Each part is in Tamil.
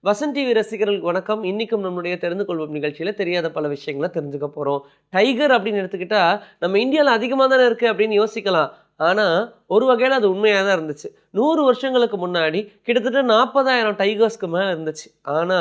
வசன் டிவி ரசிகர்களுக்கு வணக்கம். இன்னைக்கும் நம்மளுடைய தெரிந்து கொள்வோம் நிகழ்ச்சியில தெரியாத பல விஷயங்களை தெரிஞ்சுக்க போறோம். டைகர் அப்படின்னு எடுத்துக்கிட்டா நம்ம இந்தியாவில் அதிகமாக தானே இருக்கு அப்படின்னு யோசிக்கலாம். ஆனா ஒரு வகையில் அது உண்மையாக தான் இருந்துச்சு. 100 வருஷங்களுக்கு முன்னாடி கிட்டத்தட்ட 40,000 டைகர்ஸ்க்கு மேலே இருந்துச்சு. ஆனா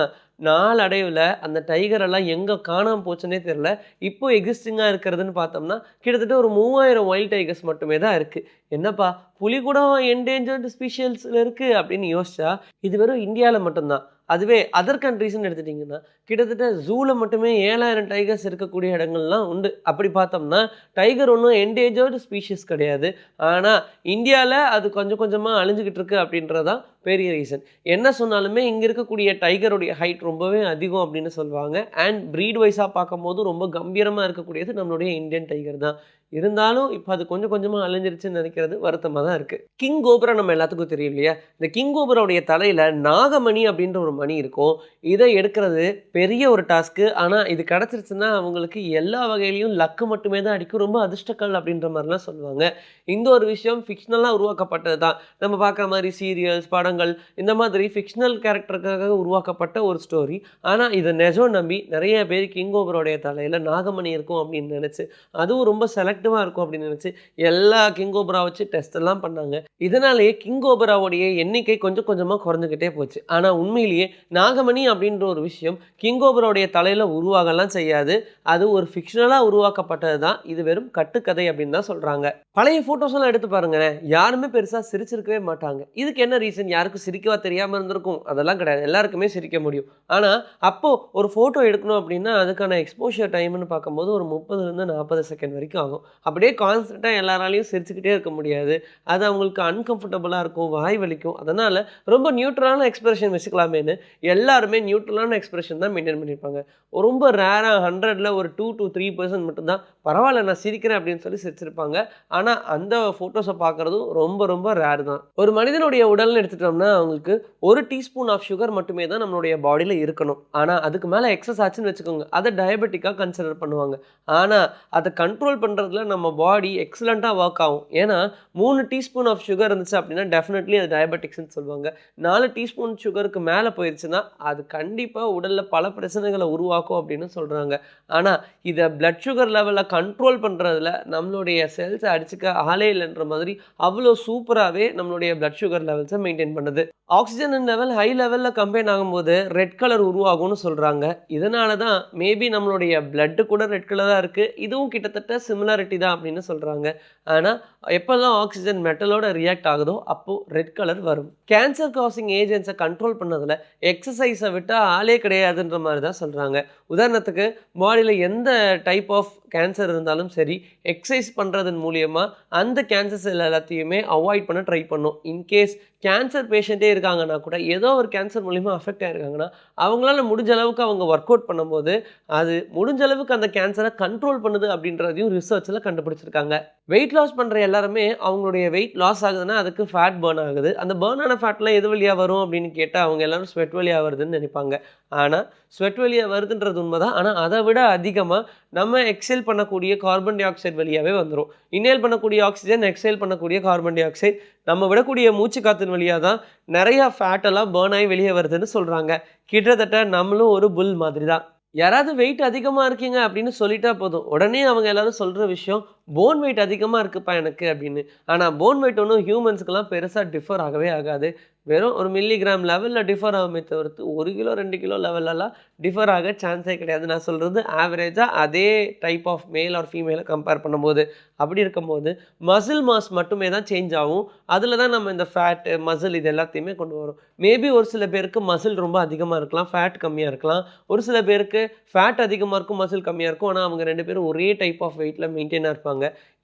நாளடைவில் அந்த டைகர் எல்லாம் எங்கே காணாமல் போச்சுன்னே தெரியல. இப்போ எக்ஸிஸ்டிங்காக இருக்கிறதுன்னு பார்த்தோம்னா கிட்டத்தட்ட ஒரு 3000 வைல்ட் டைகர்ஸ் மட்டுமே தான் இருக்குது. என்னப்பா புலி கூட என்டேஞ்சர்டு ஸ்பீஷியல்ஸில் இருக்குது அப்படின்னு யோசிச்சா இது வெறும் இந்தியாவில் மட்டும்தான். அதுவே அதர் கண்ட்ரீஸ்ன்னு எடுத்துட்டிங்கன்னா கிட்டத்தட்ட ஜூவில் மட்டுமே 7000 டைகர்ஸ் இருக்கக்கூடிய இடங்கள்லாம் உண்டு. அப்படி பார்த்தோம்னா டைகர் ஒன்றும் என்டேஞ்சர்டு ஸ்பீஷிஸ் கிடையாது. ஆனால் இந்தியாவில் அது கொஞ்சம் கொஞ்சமாக அழிஞ்சிக்கிட்டு இருக்கு அப்படின்றதான் பெரிய ரீசன். என்ன சொன்னாலுமே இங்கே இருக்கக்கூடிய டைகருடைய ஹைட் ரொம்பவே அதிகம் அப்படின்னு சொல்லுவாங்க. அண்ட் ப்ரீட் வைஸாக பார்க்கும்போது ரொம்ப கம்பீரமாக இருக்கக்கூடியது நம்மளுடைய இந்தியன் டைகர் தான். இருந்தாலும் இப்போ அது கொஞ்சம் கொஞ்சமாக அழிஞ்சிருச்சுன்னு நினைக்கிறது வருத்தமாக தான் இருக்குது. கிங் கோப்ரா நம்ம எல்லாத்துக்கும் தெரியும் இல்லையா? இந்த கிங் கோப்ராவுடைய தலையில் நாகமணி அப்படின்ற ஒரு மணி இருக்கும். இதை எடுக்கிறது பெரிய ஒரு டாஸ்க்கு. ஆனால் இது கிடச்சிருச்சுன்னா அவங்களுக்கு எல்லா வகையிலையும் லக்கு மட்டுமே தான் அடிக்கும். ரொம்ப அதிர்ஷ்டக்கல் அப்படின்ற மாதிரிலாம் சொல்லுவாங்க. இந்த ஒரு விஷயம் ஃபிக்ஷனலாக உருவாக்கப்பட்டது தான். நம்ம பார்க்குற மாதிரி சீரியல்ஸ், படங்கள் இந்த மாதிரி ஃபிக்ஷனல் கேரக்டருக்காக உருவாக்கப்பட்ட ஒரு ஸ்டோரி. ஆனால் இதை நிஜம் நம்பி நிறைய பேர் கிங் கோப்ராவுடைய தலையில் நாகமணி இருக்கும் அப்படின்னு நினச்சி, அதுவும் ரொம்ப செலக்டிவாக இருக்கும் அப்படின்னு நினச்சி எல்லா கிங் கோப்ரா வச்சு டெஸ்ட் எல்லாம் பண்ணாங்க. இதனாலேயே கிங் கோப்ராவுடைய எண்ணிக்கை கொஞ்சம் கொஞ்சமாக குறைஞ்சிக்கிட்டே போச்சு. ஆனால் உண்மையிலேயே நாகமணி அப்படின்ற ஒரு விஷயம் கிங் கோப்ராவுடைய தலையில் உருவாகலாம் செய்யாது. அது ஒரு ஃபிக்ஷனலாக உருவாக்கப்பட்டது தான். இது வெறும் கட்டுக்கதை அப்படின்னு தான் சொல்கிறாங்க. பழைய ஃபோட்டோஸ் எல்லாம் எடுத்து பாருங்களேன், யாருமே பெருசாக சிரிச்சிருக்கவே மாட்டாங்க. இதுக்கு என்ன ரீசன்? யாருக்கும் சிரிக்கவா தெரியாமல் இருந்திருக்கும்? அதெல்லாம் கிடையாது, எல்லாருக்குமே சிரிக்க முடியும். ஆனால் அப்போது ஒரு ஃபோட்டோ எடுக்கணும் அப்படின்னா அதுக்கான எக்ஸ்போஷர் டைம்னு பார்க்கும்போது ஒரு 30லேருந்து 40 செகண்ட் வரைக்கும் ஆகும். அப்படியே கான்ஸ்டண்ட்டாக எல்லாராலையும் சிரிச்சுக்கிட்டே இருக்க முடியாது. அது அவங்களுக்கு அன்கம்ஃபர்டபுளாக இருக்கும், வாய் வலிக்கும். அதனால் ரொம்ப நியூட்ரலான எக்ஸ்பிரஷன் வச்சுக்கலாமேன்னு எல்லாருமே நியூட்ரலான எக்ஸ்பிரஷன் தான் மெயின்டைன் பண்ணியிருப்பாங்க. ரொம்ப ரேராக 100ல் ஒரு 2 to 3% மட்டும்தான் பரவாயில்ல நான் சிரிக்கிறேன் அப்படின்னு சொல்லி சிரிச்சிருப்பாங்க. ஆனால் அந்த ஃபோட்டோஸை பார்க்குறதும் ரொம்ப ரொம்ப ரேர் தான். ஒரு மனிதனுடைய உடல்னு எடுத்துட்டோம்னா அவங்களுக்கு 1 டீஸ்பூன் ஆஃப் சுகர் மட்டுமே தான் நம்மளுடைய பாடியில் இருக்கணும். ஆனால் அதுக்கு மேலே எக்ஸஸ் ஆச்சுன்னு வச்சுக்கோங்க, அதை டயபெட்டிக்காக கன்சிடர் பண்ணுவாங்க. ஆனால் அதை கண்ட்ரோல் பண்ணுறதுல நம்ம பாடி எக்ஸலண்ட்டாக ஒர்க் ஆகும். ஏன்னா 3 டீஸ்பூன் ஆஃப் சுகர் இருந்துச்சு அப்படின்னா டெஃபினெட்லி அது டயபெட்டிக்ஸ்ன்னு சொல்லுவாங்க. 4 டீஸ்பூன் சுகருக்கு மேலே போயிடுச்சுன்னா அது கண்டிப்பாக உடலில் பல பிரச்சனைகளை உருவாக்கும் அப்படின்னு சொல்கிறாங்க. ஆனால் இதை பிளட் சுகர் லெவலில் கண்ட்ரோல் பண்ணுறதுல நம்மளுடைய செல்ஸை அடிச்சுக்க ஆளே இல்லைன்ற மாதிரி அவ்வளோ சூப்பராகவே நம்மளுடைய பிளட் சுகர் லெவல்ஸை மெயின்டைன் பண்ணுது. ஆக்சிஜன் லெவல் ஹை லெவலில் கம்பைன் ஆகும்போது ரெட் கலர் உருவாகும்னு சொல்கிறாங்க. இதனால தான் மேபி நம்மளுடைய பிளட்டு கூட ரெட் கலராக இருக்குது. இதுவும் கிட்டத்தட்ட சிமிலாரிட்டி தான் அப்படின்னு சொல்கிறாங்க. ஆனால் எப்போல்லாம் ஆக்சிஜன் மெட்டலோட ரியாக்ட் ஆகுதோ அப்போது ரெட் கலர் வரும். கேன்சர் காசிங் ஏஜென்ட்ஸை கண்ட்ரோல் பண்ணதில் எக்ஸசைஸை விட்டால் ஆளே கிடையாதுன்ற மாதிரி தான் சொல்கிறாங்க. உதாரணத்துக்கு பாடியில் எந்த டைப் ஆஃப் கேன்சர் இருந்தாலும் சரி, எக்ஸசைஸ் பண்ணுறதன் மூலியமாக அந்த கேன்சர் செல் எல்லாத்தையுமே அவாய்ட் பண்ண ட்ரை பண்ணும். இன்கேஸ் கேன்சர் பேஷண்ட்டே இருக்காங்கன்னா கூட ஏதோ ஒரு கேன்சர் மூலிமா அஃபெக்ட் ஆகிருக்காங்கன்னா அவங்களால முடிஞ்ச அளவுக்கு அவங்க ஒர்க் அவுட் பண்ணும்போது அது முடிஞ்ச அளவுக்கு அந்த கேன்சரை கண்ட்ரோல் பண்ணுது அப்படின்றதையும் ரிசர்ச்சில் கண்டுபிடிச்சிருக்காங்க. வெயிட் லாஸ் பண்ணுற எல்லாருமே அவங்களுடைய வெயிட் லாஸ் ஆகுதுன்னா அதுக்கு ஃபேட் பர்ன் ஆகுது. அந்த பர்ன் ஆன ஃபேட்லாம் எது வழியாக வரும் அப்படின்னு கேட்டால் அவங்க எல்லாரும் ஸ்வெட் வழியாக வருதுன்னு நினைப்பாங்க. ஆனால் ஸ்வெட் வழியாக வருதுன்றது உண்மைதான். ஆனால் அதை விட அதிகமாக நம்ம எக்ஸேல் பண்ணக்கூடிய கார்பன் டை ஆக்சைடு வழியாகவே வந்துடும். இன்ஹேல் பண்ணக்கூடிய ஆக்சிஜன், எக்ஸேல் பண்ணக்கூடிய கார்பன் டை ஆக்சைடு, நம்ம விடக்கூடிய மூச்சு காற்றின் வழியாக தான் நிறையா ஃபேட்டெல்லாம் பர்ன் ஆகி வெளியே வருதுன்னு சொல்கிறாங்க. கிட்டத்தட்ட நம்மளும் ஒரு புல் மாதிரி தான். யாராவது வெயிட் அதிகமாக இருக்கீங்க அப்படின்னு சொல்லிட்டா போதும், உடனே அவங்க எல்லாரும் சொல்கிற விஷயம் போன் வெயிட் அதிகமாக இருக்குப்பா எனக்கு அப்படின்னு. ஆனால் போன் வெயிட் ஒன்றும் ஹியூமன்ஸுக்கெல்லாம் பெருசாக டிஃபர் ஆகவே ஆகாது. வெறும் ஒரு மில்லிகிராம் லெவலில் டிஃபர் ஆகுமே தவிர்த்து 1 கிலோ 2 கிலோ லெவலெல்லாம் டிஃபர் ஆக சான்ஸே கிடையாது. நான் சொல்கிறது ஆவரேஜாக அதே டைப் ஆஃப் மேல் ஆர் ஃபீமேலை கம்பேர் பண்ணும்போது. அப்படி இருக்கும்போது மசில் மாஸ் மட்டுமே தான் சேஞ்ச் ஆகும். அதில் தான் நம்ம இந்த ஃபேட்டு, மசில் இது எல்லாத்தையுமே கொண்டு வரும். மேபி ஒரு சில பேருக்கு மசில் ரொம்ப அதிகமாக இருக்கலாம், ஃபேட் கம்மியாக இருக்கலாம். ஒரு சில பேருக்கு ஃபேட் அதிகமாக இருக்கும், மசில் கம்மியாக இருக்கும். ஆனால் அவங்க 2 பேரும் ஒரே டைப் ஆஃப் வெயிட்டில் மெயின்டைனாக இருப்பாங்க.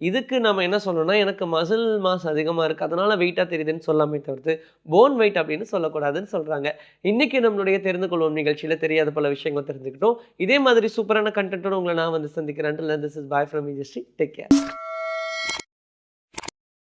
இதுக்கு நம்ம என்ன சொல்லணும்னா எனக்கு மசில் மாஸ் அதிகமாக இருக்குது அதனால் வெயிட்டாக தெரியுதுன்னு சொல்லாமே தவிர்த்து போன் வெயிட் அப்படின்னு சொல்லக்கூடாதுன்னு சொல்கிறாங்க. இன்றைக்கி நம்மளுடைய தெரிந்து கொள்வோம் நிகழ்ச்சியில் தெரியாத பல விஷயங்கள் தெரிஞ்சுக்கிட்டோம். இதே மாதிரி சூப்பரான கண்டென்ட்டோடு உங்களை நான் வந்து சந்திக்கிறேன். This is bye from me, Jyashree. Take care.